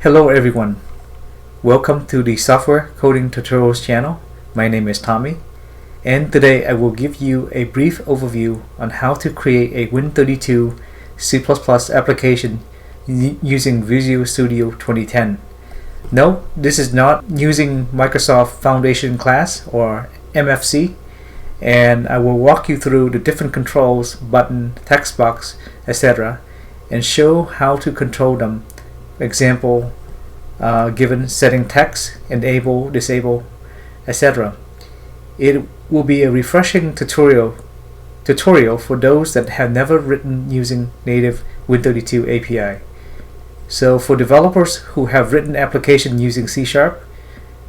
Hello everyone, welcome to the Software Coding Tutorials channel. My name is Tommy, and today I will give you a brief overview on how to create a Win32 C++ application using Visual Studio 2010. No, this is not using Microsoft Foundation class or MFC, and I will walk you through the different controls, button, text box, etc. and show how to control them. Example given setting text, enable, disable, etc. It will be a refreshing tutorial for those that have never written using native Win32 API. So for developers who have written application using C#,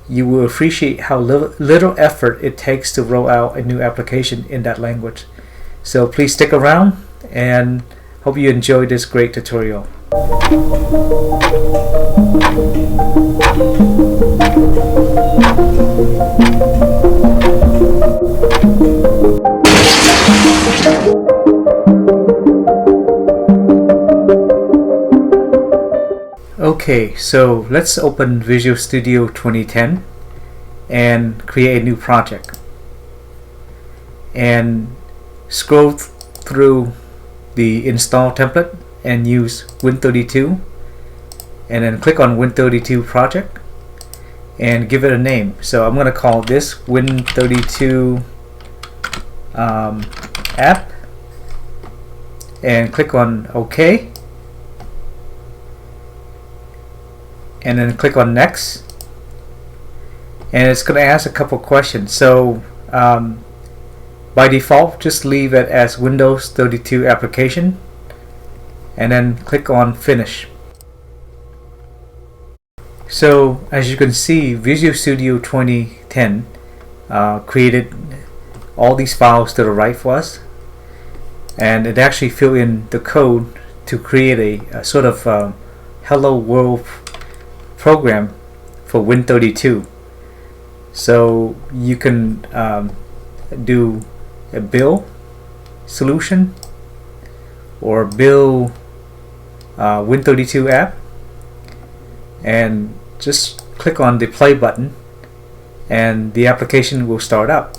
you will appreciate how little effort it takes to roll out a new application in that language. So please stick around and hope you enjoy this great tutorial. Okay, so let's open Visual Studio 2010 and create a new project. And scroll through the install template and use Win32, and then click on Win32 project and give it a name. So I'm going to call this Win32 App and click on OK, and then click on next, and it's going to ask a couple questions. So by default, just leave it as Windows 32 Application and then click on finish. So as you can see, Visual Studio 2010 created all these files to the right for us, and it actually filled in the code to create a sort of hello world program for Win32. So you can do a build solution or build Win32 app, and just click on the play button and the application will start up.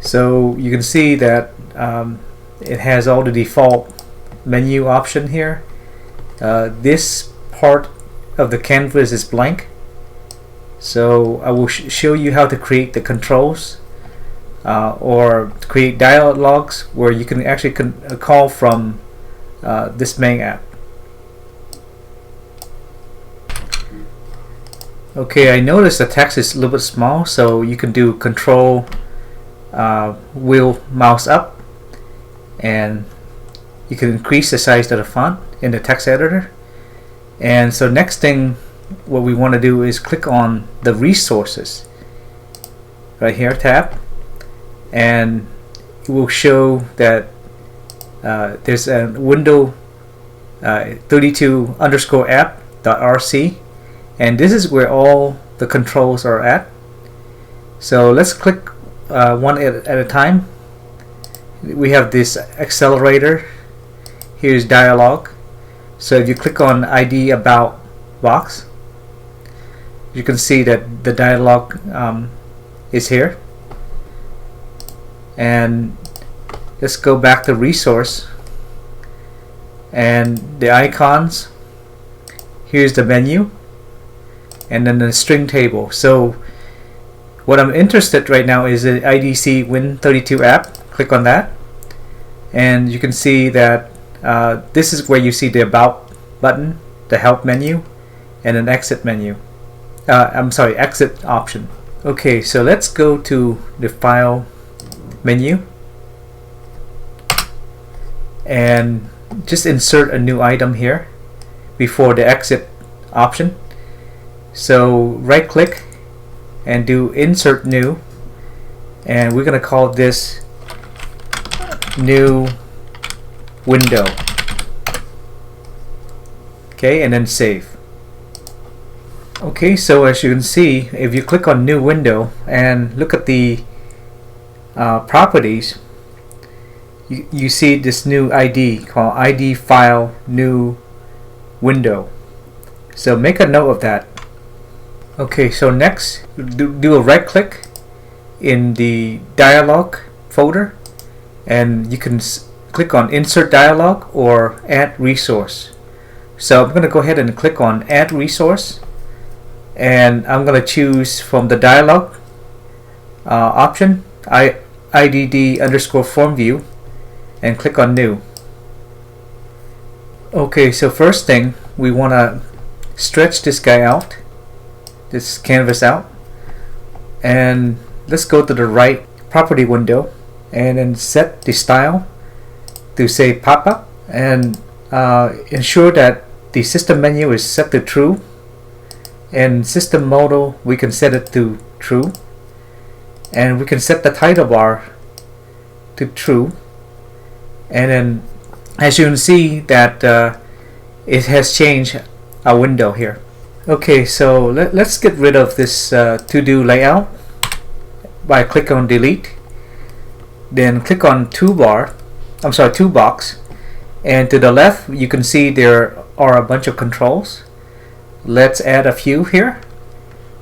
So you can see that it has all the default menu option here. This part of the canvas is blank, so I will show you how to create the controls or create dialogues where you can actually call from this main app. Okay, I noticed the text is a little bit small, so you can do control wheel mouse up, and you can increase the size of the font in the text editor. And so next thing what we want to do is click on the resources right here, tab, and it will show that there's a window 32 underscore app.rc, and this is where all the controls are at. So let's click one at a time. We have this accelerator. Here's dialog. So if you click on ID about box, you can see that the dialog is here. And let's go back to resource and the icons. Here's the menu and then the string table. So what I'm interested right now is the IDC Win32 app. Click on that, and you can see that this is where you see the about button, the help menu, and an exit menu. Exit option. Okay, so let's go to the file menu and just insert a new item here before the exit option. So right click and do insert new, and we're going to call this new window. Okay, and then save. Okay, so as you can see, if you click on new window and look at the properties, you see this new ID called ID file new window. So make a note of that. Okay, so next do a right click in the dialog folder, and you can click on insert dialog or add resource. So I'm going to go ahead and click on add resource, and I'm going to choose from the dialog option IDD underscore form view and click on new. Okay, so first thing, we want to stretch this guy out, this canvas out, and let's go to the right property window and then set the style to say pop-up, and ensure that the system menu is set to true, and system modal we can set it to true, and we can set the title bar to true, and then as you can see that it has changed our window here. Okay, so let's get rid of this to-do layout by click on delete, then click on toolbox, and to the left you can see there are a bunch of controls. Let's add a few here.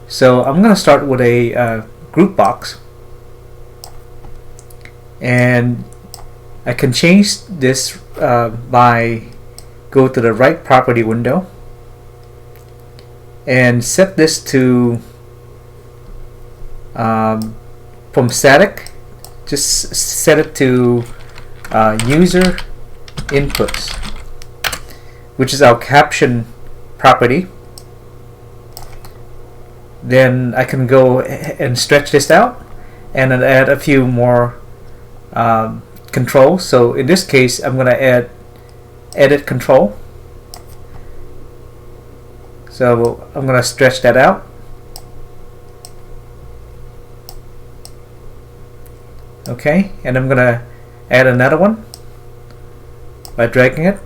So I'm going to start with a group box, and I can change this by go to the right property window and set this to from static, just set it to user inputs, which is our caption property. Then I can go and stretch this out and then add a few more controls. So in this case I'm going to add edit control, so I'm going to stretch that out. Okay, and I'm going to add another one by dragging it.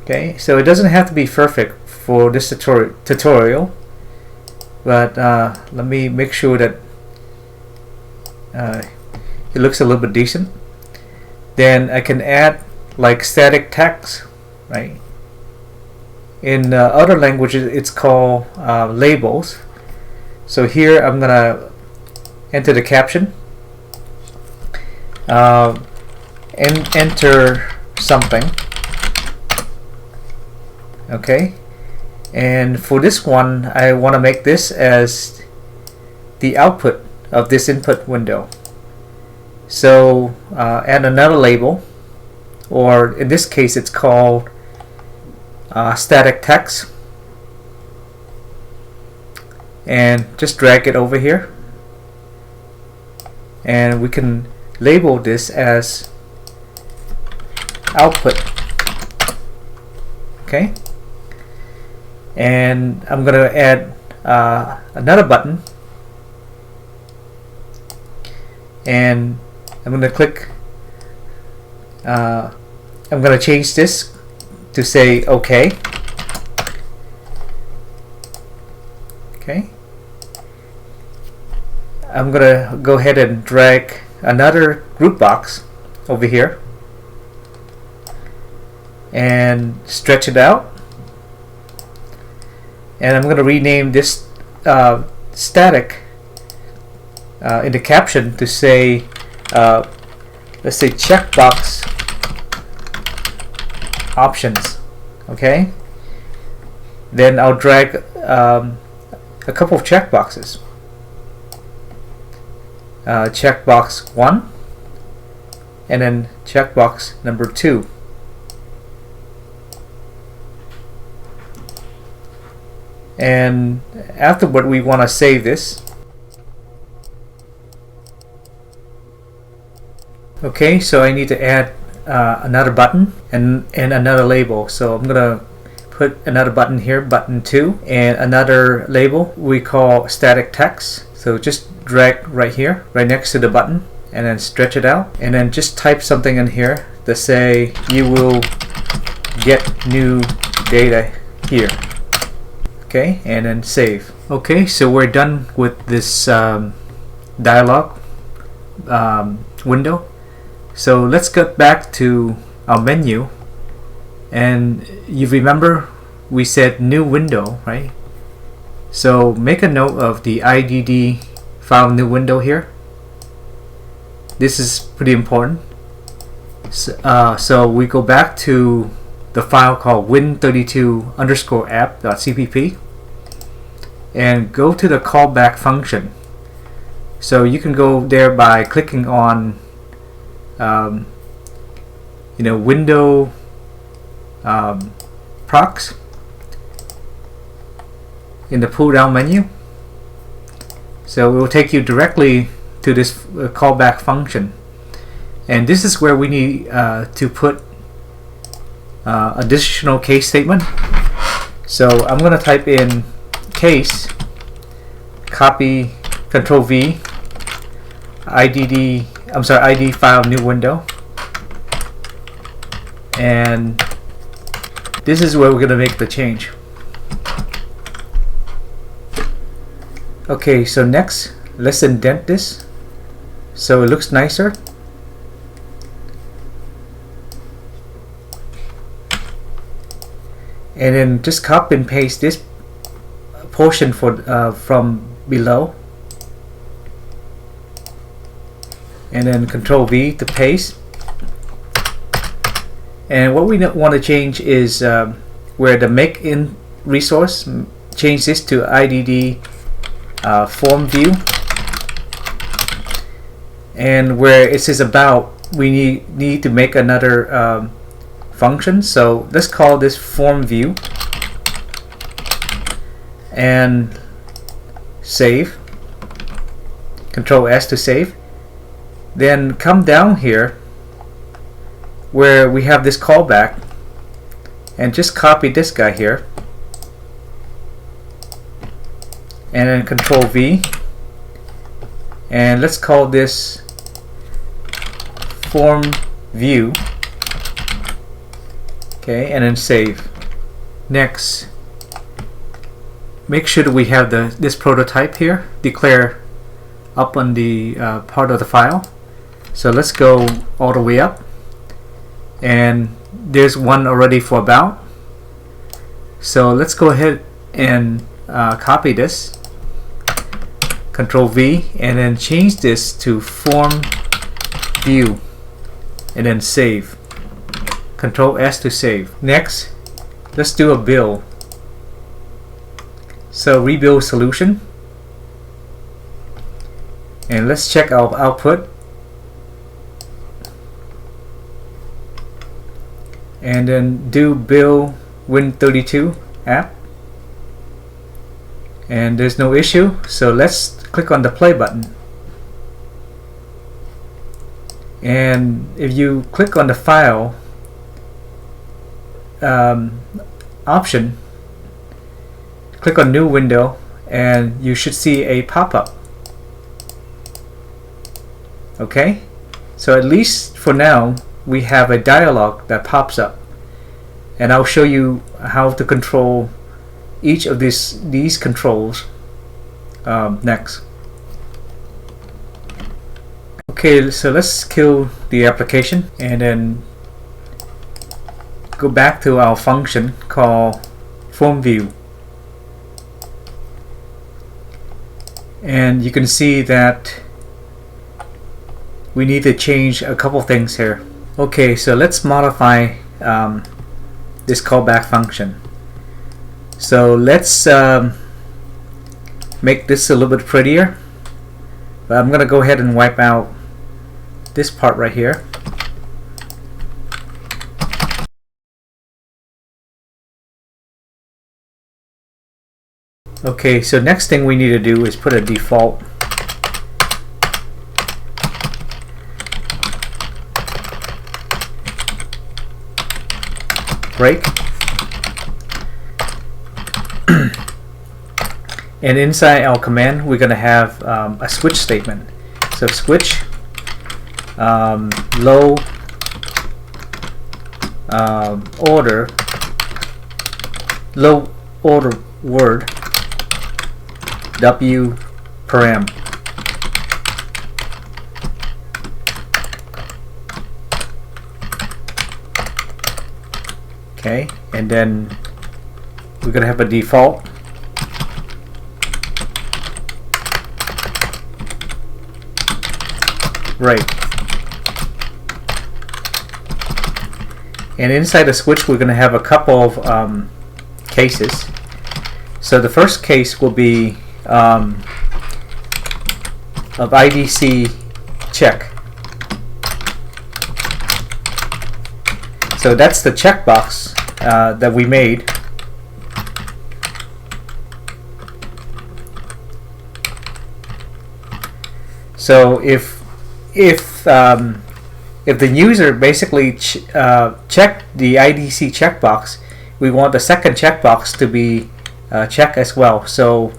Okay, so it doesn't have to be perfect for this tutorial, but let me make sure that it looks a little bit decent. Then I can add like static text, right? In other languages it's called labels. So here I'm gonna enter the caption and enter something. Okay, and for this one I want to make this as the output of this input window. So add another label, or in this case it's called static text, and just drag it over here, and we can label this as output. Okay, and I'm going to add another button, and I'm going to click I'm going to change this to say OK. Okay, I'm going to go ahead and drag another group box over here and stretch it out, and I'm going to rename this static in the caption to say let's say checkbox options. Okay, then I'll drag a couple of checkboxes, checkbox 1 and then checkbox number 2. And afterward we want to save this. Okay, so I need to add another button and another label. So I'm gonna put another button here, button 2, and another label we call static text. So just drag right here, right next to the button, and then stretch it out, and then just type something in here to say you will get new data here. Okay, and then save. Okay, so we're done with this dialog window. So let's get back to our menu And you remember we said new window, right? So make a note of the IDD file new window here. This is pretty important. So we go back to the file called Win32 App.cpp and go to the callback function. So you can go there by clicking on window procs in the pull down menu. So it will take you directly to this callback function, and this is where we need to put additional case statement. So I'm going to type in case, copy, Control V, ID file new window, and this is where we're going to make the change. Okay, so next let's indent this so it looks nicer. And then just copy and paste this portion from below, and then Control V to paste. And what we want to change is where the make in resource, change this to IDD form view, and where it says about, we need to make another function. So let's call this form view and save. Control S to save. Then come down here where we have this callback and just copy this guy here, and then Control V, and let's call this form view. Okay, and then save. Next, make sure that we have this prototype here declare up on the part of the file. So let's go all the way up, and there's one already for about. So let's go ahead and copy this, Control V, and then change this to form view, and then save. Control S to save. Next, let's do a build. So rebuild solution, and let's check our output, and then do build Win32 App, and there's no issue. So let's click on the play button, and if you click on the file option, click on new window, and you should see a pop-up. Okay, so at least for now we have a dialog that pops up, and I'll show you how to control each of these controls next. Okay, so let's kill the application and then go back to our function called form view, and you can see that we need to change a couple things here. Okay, so let's modify this callback function. So let's make this a little bit prettier, but I'm gonna go ahead and wipe out this part right here. Okay, so next thing we need to do is put a default break, and inside our command we're going to have a switch statement. So switch low order word W param. Okay, and then we're gonna have a default. Right. And inside the switch, we're gonna have a couple of cases. So the first case will be of IDC check. So that's the checkbox that we made. So if the user basically checked the IDC checkbox, we want the second checkbox to be checked as well. So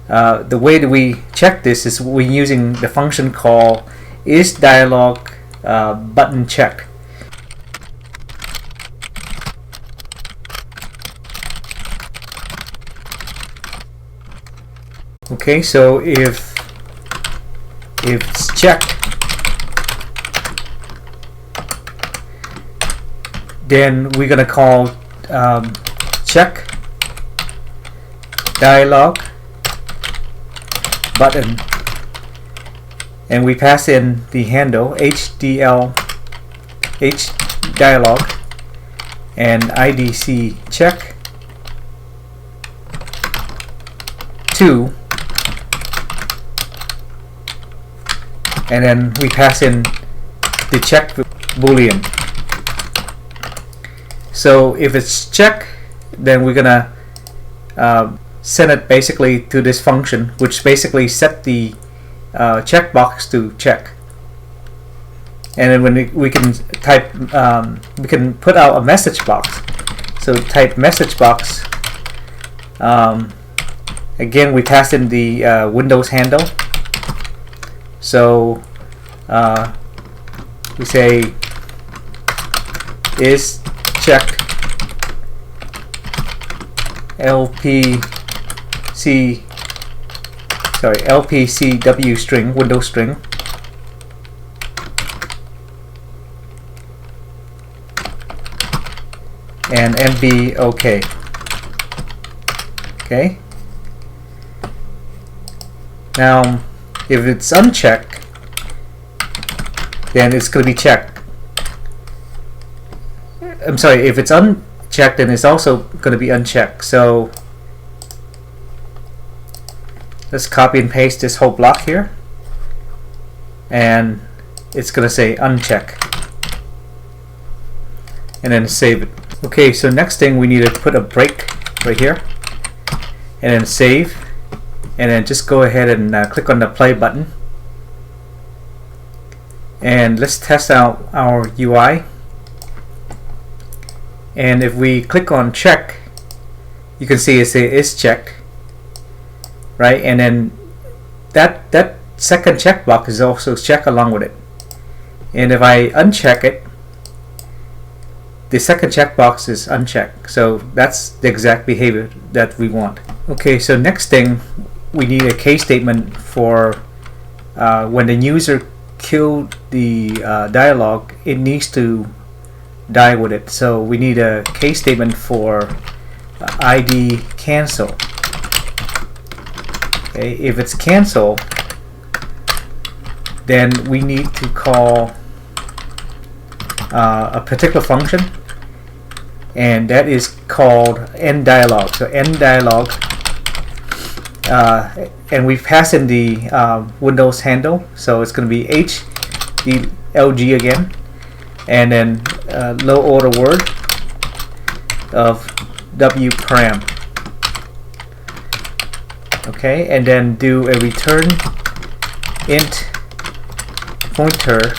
the way that we check this is we're using the function called isDialog button checked. Okay, so if it's checked, then we're gonna call check dialog button, and we pass in the handle HDL dialog and IDC check to, and then we pass in the check boolean. So if it's check, then we're gonna send it basically to this function, which basically set the checkbox to check. And then when we can type, we can put out a message box. So type message box. Again, we pass in the Windows handle. So we say is checked LPCW string, Windows string, and NB OK. Okay. Now, if it's unchecked, then it's going to be checked. I'm sorry, if it's unchecked, then it's also going to be unchecked. So let's copy and paste this whole block here, and it's going to say uncheck, and then save it. Okay, so next thing we need to put a break right here, and then save, and then just go ahead and click on the play button, and let's test out our UI. And if we click on check, you can see it is checked, right? And then that second checkbox is also checked along with it. And if I uncheck it, the second checkbox is unchecked. So that's the exact behavior that we want. Okay, so next thing, we need a case statement for when the user killed the dialog, it needs to die with it. So we need a case statement for ID cancel. Okay, if it's cancel, then we need to call a particular function, and that is called endDialog. So endDialog, and we pass in the Windows handle, so it's going to be HDLG again, and then low order word of W param. Okay, and then do a return int pointer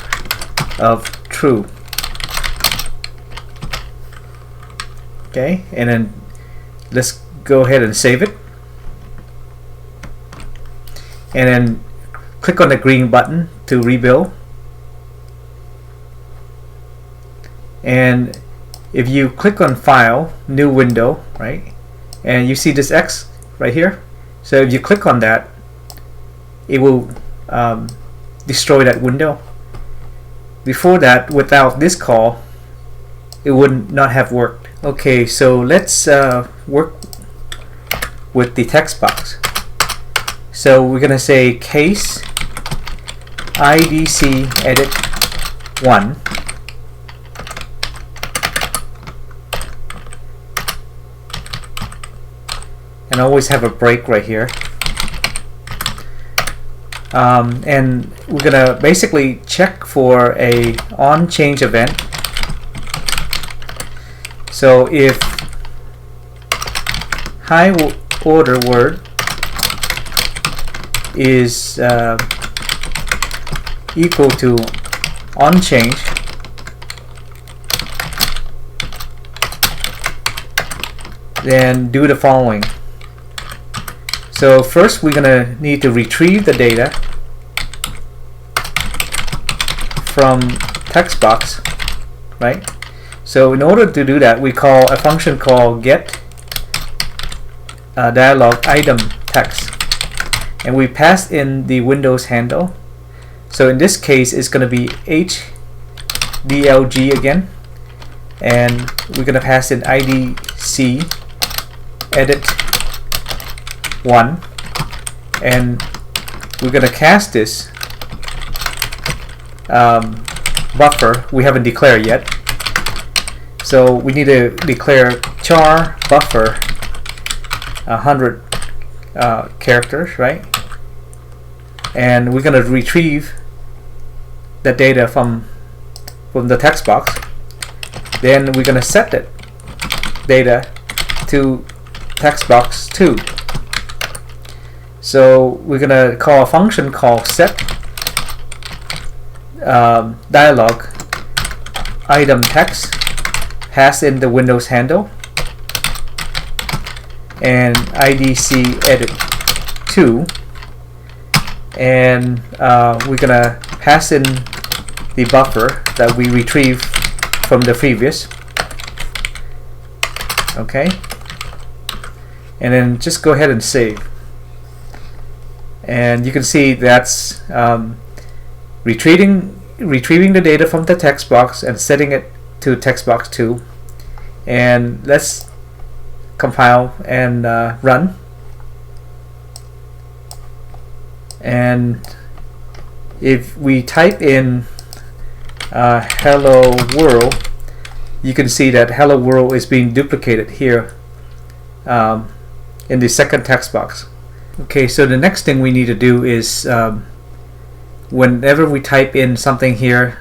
of true. Okay, and then let's go ahead and save it, and then click on the green button to rebuild. And if you click on File, New Window, right, and you see this X right here, so if you click on that, it will destroy that window. Before that, without this call, it would not have worked. Okay, so let's work with the text box. So we're gonna say case IDC edit 1, and always have a break right here. And we're gonna basically check for a on change event. So if high order word is equal to on change, then do the following. So first we're gonna need to retrieve the data from TextBox, right? So in order to do that, we call a function called get dialog item text, and we pass in the Windows handle. So in this case, it's going to be HDLG again, and we're going to pass in IDC edit 1, and we're going to cast this buffer we haven't declared yet. So we need to declare char buffer 100 characters, right? And we're going to retrieve the data from the text box. Then we're going to set that data to text box 2. So we're going to call a function called set dialog item text, pass in the Windows handle, and IDC edit 2, and we're gonna pass in the buffer that we retrieved from the previous. Okay, and then just go ahead and save, and you can see that's retrieving the data from the text box and setting it to text box 2. And let's compile and run. And if we type in hello world, you can see that hello world is being duplicated here in the second text box. Okay, so the next thing we need to do is whenever we type in something here,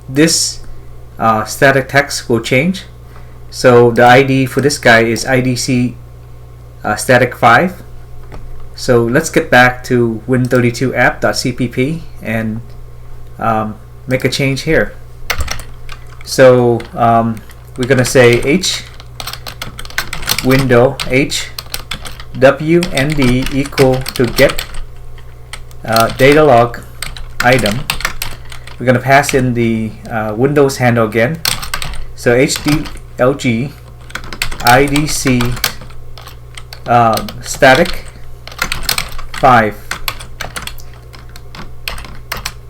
this static text will change. So the ID for this guy is IDC static 5. So let's get back to Win32 app.cpp and make a change here. So we're gonna say h window h wnd equal to get data log item. We're gonna pass in the Windows handle again. So HDLG IDC static 5.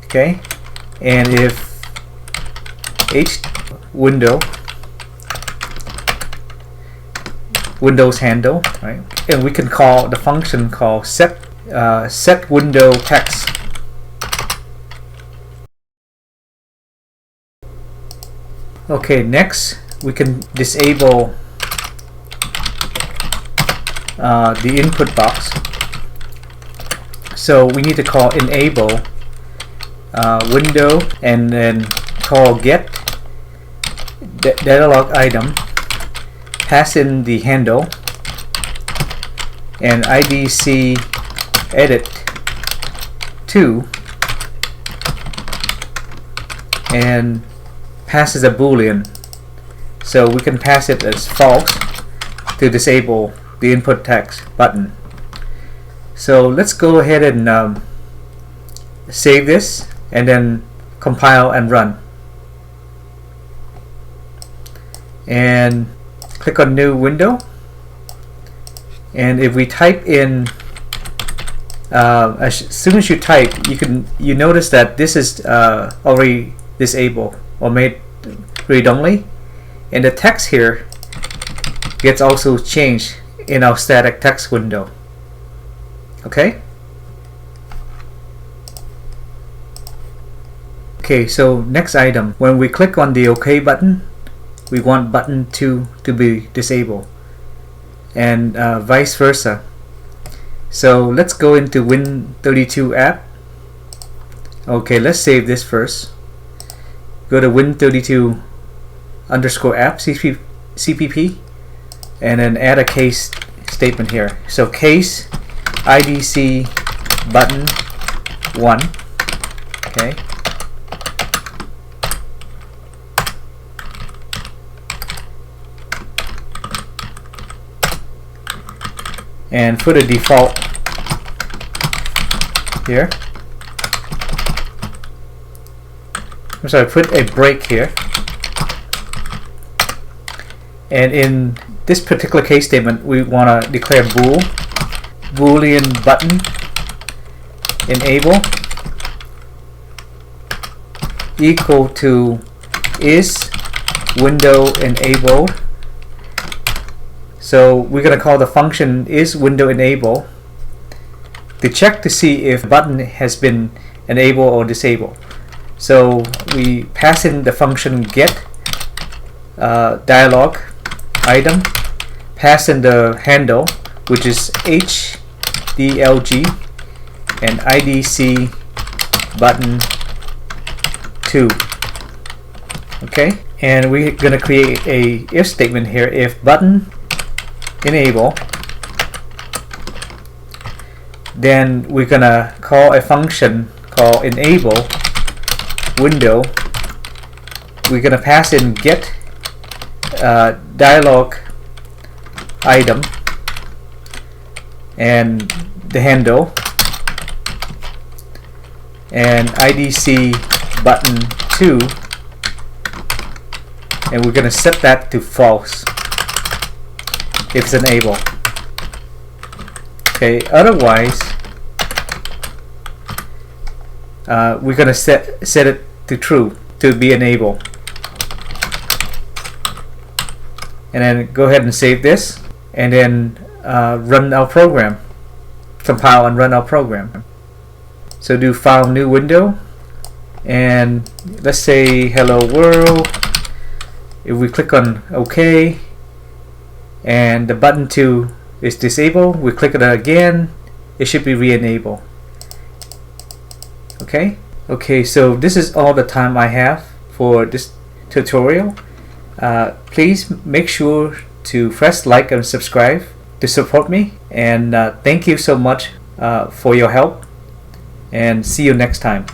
Okay, and if h window Windows handle, right? And we can call the function called set window text. Okay, next we can disable the input box. So we need to call enable window and then call get data log item, pass in the handle and IDC edit 2, and passes a boolean. So we can pass it as false to disable the input text button. So let's go ahead and save this and then compile and run. And click on new window, and if we type in as soon as you type, you notice that this is already disabled or made read only, And the text here gets also changed in our static text window. Okay? Okay, so next item. When we click on the OK button, we want button 2 to be disabled, and vice versa. So let's go into Win32 App. Okay, let's save this first. Go to Win32 _app CPP, and then add a case statement here. So case IDC button 1. Okay. And for the default here, I'm sorry, put a break here. And in this particular case statement, we want to declare boolean button enable equal to is window enabled. So we're going to call the function is window enable to check to see if button has been enabled or disabled. So we pass in the function get dialog item, pass in the handle, which is HDLG, and IDC button 2. Okay, and we're going to create a if statement here. If button enable, then we're gonna call a function called enable window. We're gonna pass in get dialog item and the handle and IDC button 2, and we're gonna set that to false if it's enabled. Okay, otherwise we're gonna set it to true to be enabled. And then go ahead and save this, and then run our program, compile and run our program. So do file new window, and let's say hello world. If we click on OK and the button 2 is disabled, we click it again, it should be re-enabled. Okay, so this is all the time I have for this tutorial. Please make sure to press like and subscribe to support me, and thank you so much for your help, and see you next time.